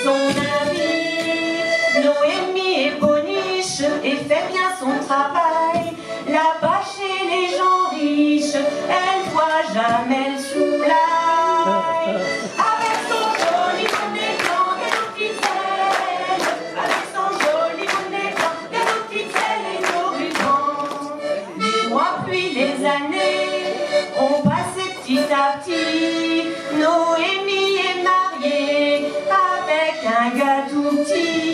son ami. Noémie est boniche et fait bien son travail. Là-bas chez les gens riches, elle voit jamais le soulail. Avec son joli bonnet blanc et nos petites ailes, avec son joli bonnet blanc et nos petites ailes et nos rubans. Les mois puis les années ont passé petit à petit. Noémie est mariée avec un gars tout petit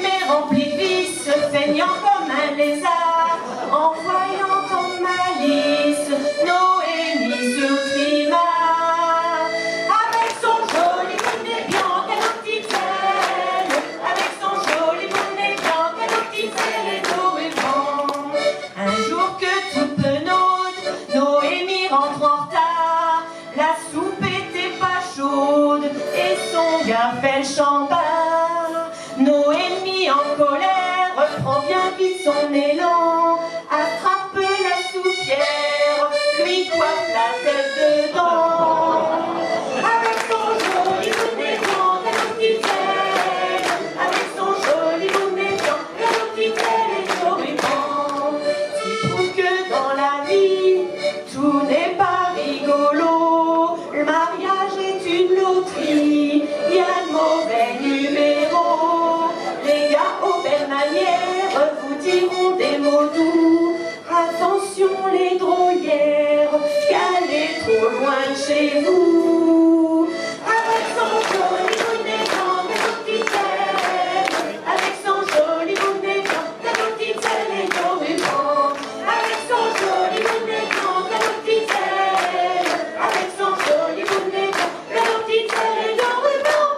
mais rempli de vices, feignant comme un lézard. En voyant ton malice, Noémie se trima. Avec son joli bonnet blanc et nos petites ailes, avec son joli bonnet blanc et nos petites ailes et nos rubans. Un jour que tout penaude, Noémie rentre en retard. La soupe était pas chaude et son gars fait le chambard. Noémie en colère reprend bien vite son élan, attrape la soupière, lui coiffe la tête dedans. Avec son joli bonnet blanc et nos petites ailes, avec son joli bonnet blanc et nos petites ailes et nos rubans. Tu trouves que dans la vie, tout n'est pas rigolo. Le mariage est une loterie, il y a de mauvais numéros. Les gars aux belles manières vous diront des mots doux. Attention les drôlières, qu'allez trop loin de chez vous. Avec son joli bonnet blanc et nos petites ailes, avec son joli bonnet blanc et nos petites ailes et nos rubans. Avec son joli bonnet blanc et nos petites ailes, avec son joli bonnet blanc et nos petites ailes et nos rubans.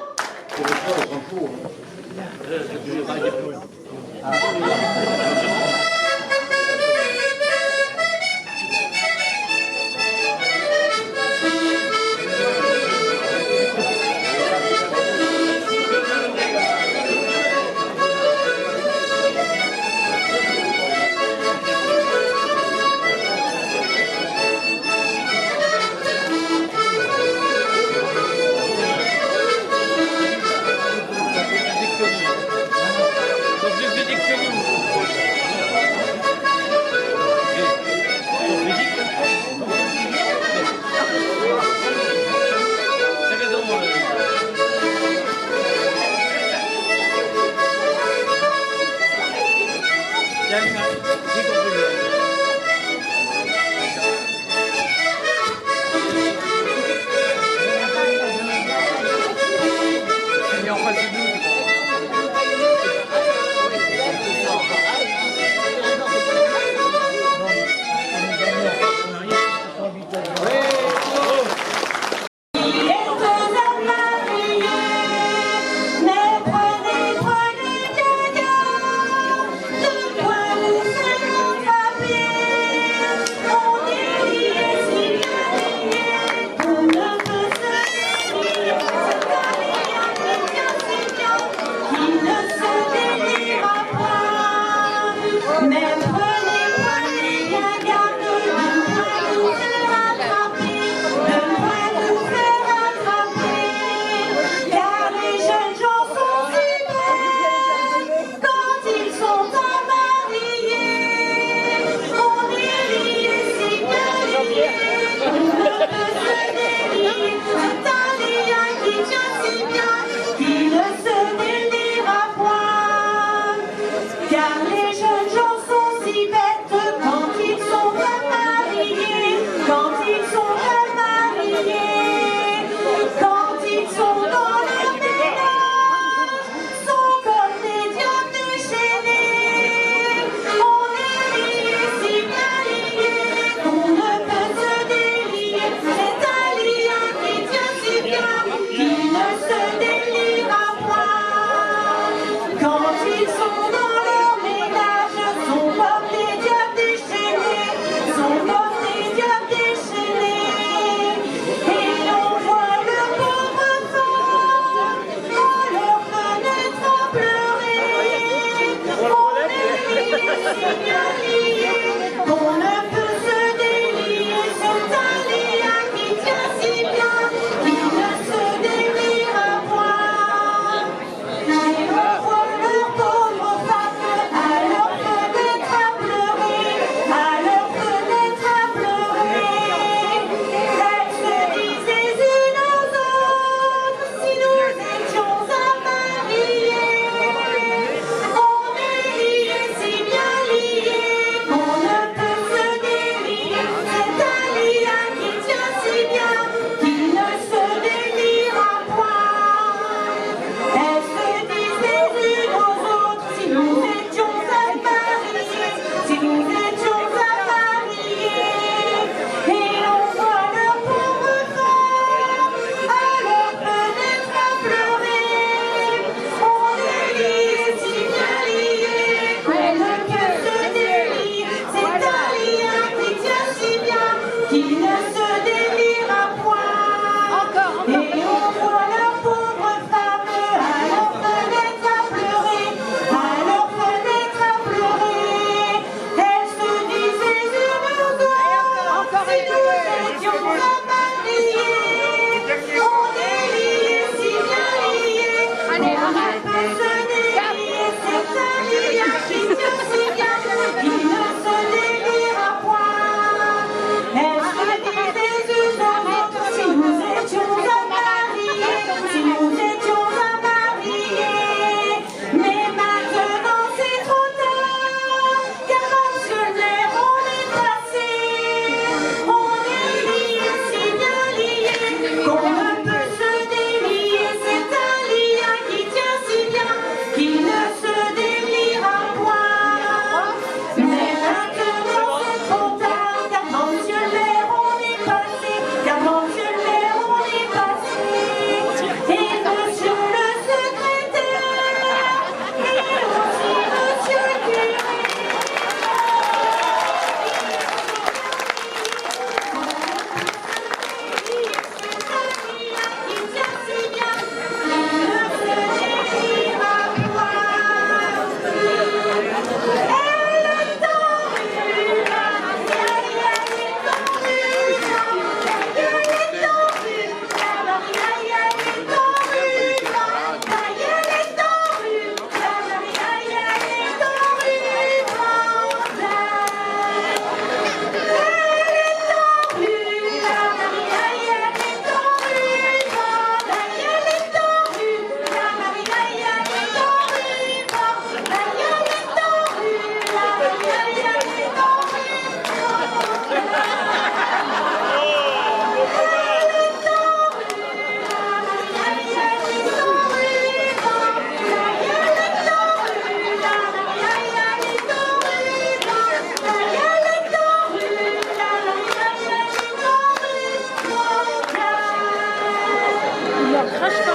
Crache pas.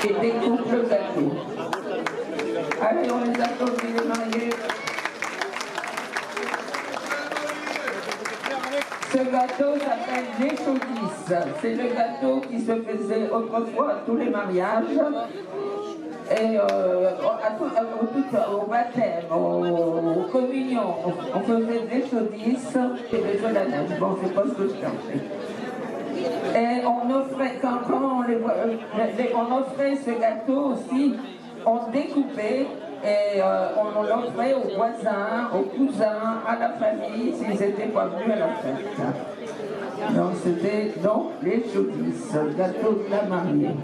Et découpe le gâteau. Allez, on les applaudit les mariés. Ce gâteau s'appelle l'échaudisse. C'est le gâteau qui se faisait autrefois à tous les mariages. Et au baptême, aux communions, on faisait des chaudisses et des jeux de la neige. Bon, c'est pas ce que je cherchais. Et on offrait, quand on offrait ce gâteau aussi, on découpait et on l'offrait aux voisins, aux cousins, à la famille, s'ils n'étaient pas venus à la fête. Donc c'était donc les chaudisses, le gâteau de la mariée.